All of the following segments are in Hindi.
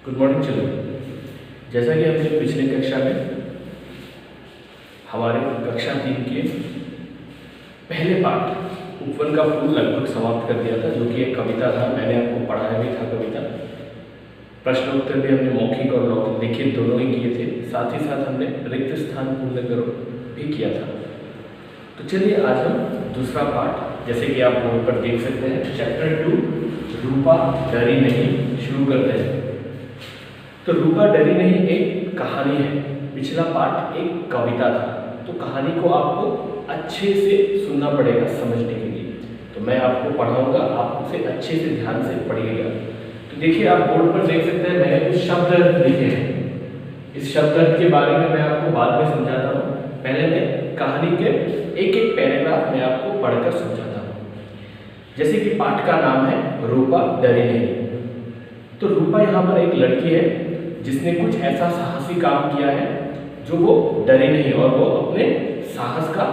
Good morning children. जैसा कि हमने पिछले कक्षा में हमारे कक्षा 3 के पहले पाठ उपवन का फूल लगभग समाप्त कर दिया था, जो कि एक कविता था। मैंने आपको पढ़ाया भी था कविता। प्रश्न उत्तर भी हमने मौखिक और लिखित दोनों ही किए थे। साथ ही साथ हमने रिक्त स्थान पूर्ण करो भी किया था। तो चलिए आज हम दूसरा पाठ, जैसे कि आप बोर्ड पर देख सकते हैं, चैप्टर 2 रूपा डरी नहीं, शुरू करते हैं। तो रूपा डरी नहीं एक कहानी है। पिछला पाठ एक कविता था, तो कहानी को आपको अच्छे से सुनना पड़ेगा समझने के लिए। तो मैं आपको पढ़ाऊंगा, आप उसे अच्छे से ध्यान से पढ़िएगा। तो देखिए, आप बोर्ड पर देख सकते हैं, मैंने कुछ शब्द लिखे हैं। इस शब्द के बारे में मैं आपको बाद में समझाता हूँ। पहले मैं कहानी के एक एक पैराग्राफ में आपको पढ़कर समझाता हूँ। जैसे कि पाठ का नाम है रूपा डरी नहीं। तो रूपा यहाँ पर एक लड़की है जिसने कुछ ऐसा साहसी काम किया है जो वो डरी नहीं, और वो अपने साहस का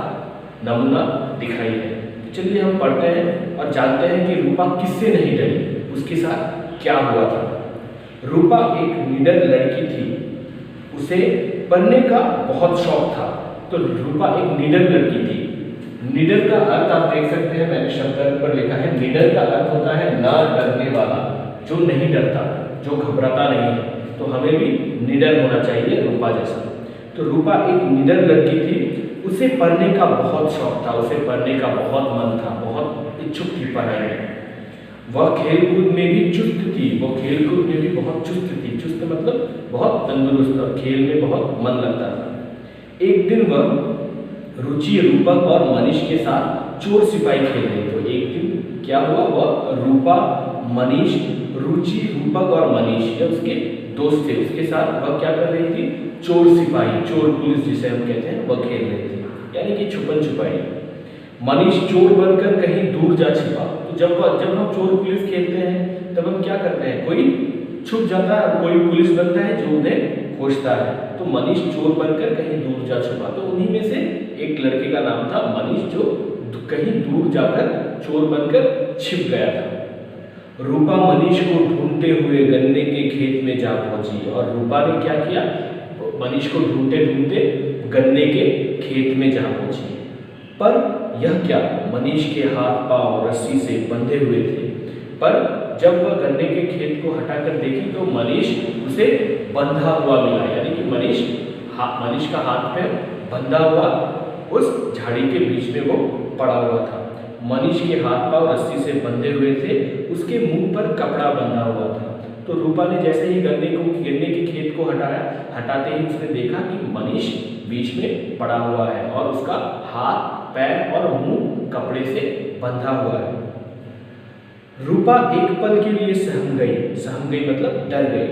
नमूना दिखाई है। तो चलिए हम पढ़ते हैं और जानते हैं कि रूपा किससे नहीं डरी, उसके साथ क्या हुआ था। रूपा एक निडर लड़की थी, उसे पढ़ने का बहुत शौक था। तो रूपा एक निडर लड़की थी। निडर का अर्थ आप देख सकते हैं, मैंने शब्द पर लिखा है। निडर का अर्थ होता है ना डरने वाला, जो नहीं डरता, जो घबराता नहीं है। तो हमें भी निडर होना चाहिए रूपा जैसा। तो रूपा एक निडर लड़की थी, उसे पढ़ने का बहुत शौक था, उसे पढ़ने का बहुत मन था, बहुत इच्छुक थी पढ़ाई में। वह खेलकूद में भी चुस्त थी, वो खेलकूद में भी बहुत चुस्त थी। चुस्त मतलब बहुत तंदुरुस्त, और खेल में बहुत मन लगता था। एक दिन वह रुचि, रूपक और मनीष के साथ चोर सिपाही खेल रही। तो एक दिन क्या हुआ, वह रूपा, मनीष, रुचि, रूपक और मनीष, ये उसके दोस्त थे। उसके साथ वह क्या कर रही थी, चोर सिपाही, चोर पुलिस जिसे हम कहते हैं, वह खेल रही थी, यानी कि छुपन छुपाई। मनीष चोर बनकर कहीं दूर जा छिपा। तो जब हम चोर पुलिस खेलते हैं तब हम क्या करते हैं, कोई छुप जाता है, कोई पुलिस बनता है जो उन्हें खोजता है। तो मनीष चोर बनकर कहीं दूर जा छिपा। तो उन्हीं में से एक लड़के का नाम था मनीष, जो कहीं दूर जाकर चोर बनकर छिप गया था। रूपा मनीष को ढूंढते हुए गन्ने के खेत में जा पहुंची। और रूपा ने क्या किया, मनीष को ढूंढते ढूंढते गन्ने के खेत में जा पहुंची। पर यह क्या, मनीष के हाथ पांव रस्सी से बंधे हुए थे। पर जब वह गन्ने के खेत को हटाकर देखी तो मनीष उसे बंधा हुआ मिला, यानी कि मनीष का हाथ पैर बंधा हुआ उस झाड़ी के बीच में वो पड़ा हुआ था। मनीष के हाथ पांव रस्सी से बंधे हुए थे, उसके मुंह पर कपड़ा बंधा हुआ था। तो रूपा ने जैसे ही गन्ने के खेत को हटाते ही उसने देखा कि मनीष बीच में पड़ा हुआ है और उसका हाथ, पैर और मुंह कपड़े से बंधा हुआ है। रूपा एक पल के लिए सहम गई मतलब डर गई।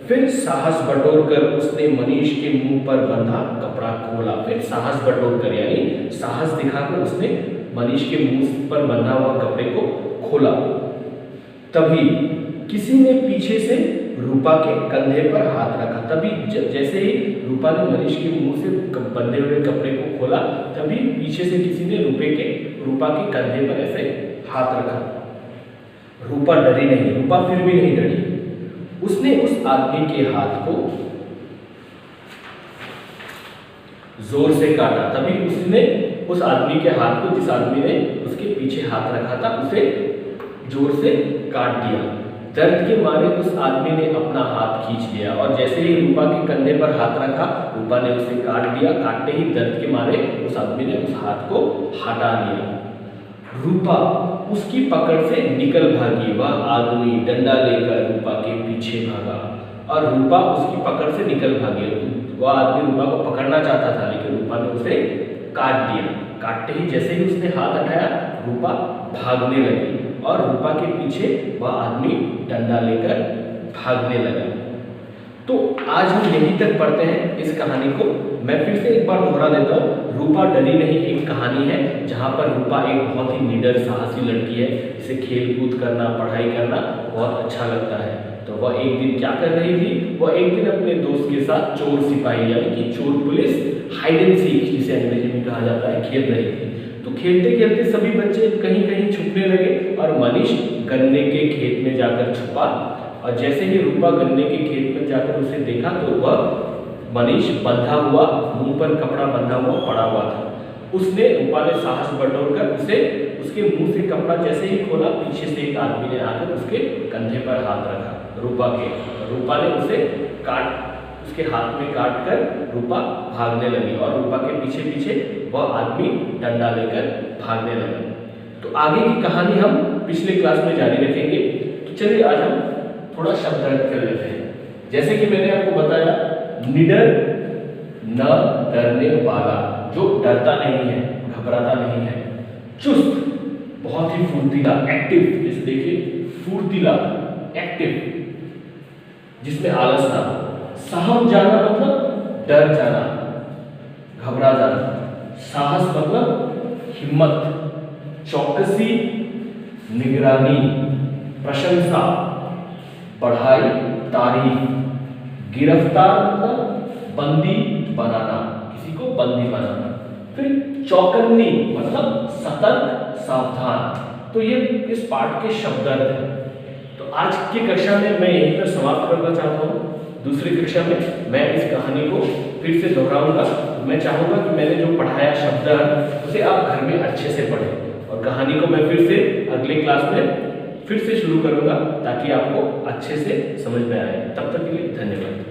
फिर साहस बटोरकर उसने मनीष के मुंह पर बंधा कपड़ा खोला। फिर साहस बटोरकर, यानी साहस दिखाकर उसने मनीष के मुंह पर बंधा हुआ कपड़े को खोला। तभी किसी ने पीछे से रूपा के कंधे पर हाथ रखा। तभी जैसे ही रूपा ने मनीष के मुंह से बंधे हुए कपड़े को खोला, तभी पीछे से किसी ने रूपा के कंधे पर ऐसे हाथ रखा। रूपा डरी नहीं, रूपा फिर भी नहीं डरी। उसने उस आदमी के हाथ को जोर से काटा। तभी उसने उस आदमी के हाथ को, जिस आदमी ने उसके पीछे हाथ रखा था, उसे जोर से काट दिया। दर्द के मारे उस आदमी ने अपना हाथ खींच लिया, और जैसे ही रूपा के कंधे पर हाथ रखा, रूपा ने उसे काट दिया। काटते ही दर्द के मारे उस आदमी ने उस हाथ को हटा लिया। रूपा उसकी पकड़ से निकल भागी। वह आदमी डंडा लेकर रूपा के पीछे भागा और रूपा उसकी पकड़ से निकल भागी। वह आदमी रूपा को पकड़ना चाहता था, लेकिन रूपा ने उसे काट दिया। काटते ही जैसे ही उसने हाथ हटाया, रूपा भागने लगी और रूपा के पीछे वह आदमी डंडा लेकर भागने लगा। तो आज हम यहीं तक पढ़ते हैं इस कहानी को। मैं फिर से एक बार दोहरा देता हूँ। रूपा डरी नहीं एक कहानी है, जहाँ पर रूपा एक बहुत ही निडर साहसी लड़की है, जिसे खेल कूद करना, पढ़ाई करना बहुत अच्छा लगता है। तो वह एक दिन क्या कर रही थी, वह एक दिन अपने दोस्त के साथ चोर सिपाही, यानी कि चोर पुलिस, हाइड एंड सीक जिसे अंग्रेजी में कहा जाता है, खेल रही थी। तो खेलते खेलते सभी बच्चे कहीं कहीं छुपने लगे और मनीष गन्ने के खेत में जाकर छुपा। और जैसे ही रूपा गन्ने के खेत में जाकर उसे देखा तो वह मनीष बंधा हुआ, मुंह पर कपड़ा बंधा हुआ पड़ा हुआ था। उसने रूपा ने साहस बटोरकर उसके मुंह से कपड़ा जैसे ही खोला, पीछे से एक आदमी ने आकर उसके कंधे पर हाथ रखा रूपा ने उसके हाथ में काट कर रूपा भागने लगी और रूपा के पीछे पीछे वह आदमी डंडा लेकर भागने लगा। तो आगे की कहानी हम पिछले क्लास में जारी रखेंगे। तो चलिए आज हम थोड़ा शब्द अर्थ कर लेते हैं। जैसे कि मैंने आपको बताया, निडर न डरने वाला, जो डरता नहीं है, घबराता नहीं है। चुस्त, बहुत ही फुर्तीला, एक्टिव, जैसे देखिए फुर्तीला, एक्टिव, जिसमें आलस ना हो। सहम जाना मतलब डर जाना, घबरा जाना। साहस मतलब हिम्मत। चौकसी, निगरानी, प्रशंसा, बढ़ाई, तारीफ। गिरफ्तार मतलब बंदी बनाना, किसी को बंदी बनाना। फिर चौकन्नी मतलब सतर्क, सावधान। तो ये इस पाठ के शब्द हैं। तो आज की कक्षा में मैं यहीं पर समाप्त करना चाहता हूँ। दूसरी कक्षा में मैं इस कहानी को फिर से दोहराऊंगा। मैं चाहूँगा कि मैंने जो पढ़ाया शब्द है उसे आप घर में अच्छे से पढ़ें, और कहानी को मैं फिर से अगले क्लास में फिर से शुरू करूँगा ताकि आपको अच्छे से समझ में आए। तब तक के लिए धन्यवाद।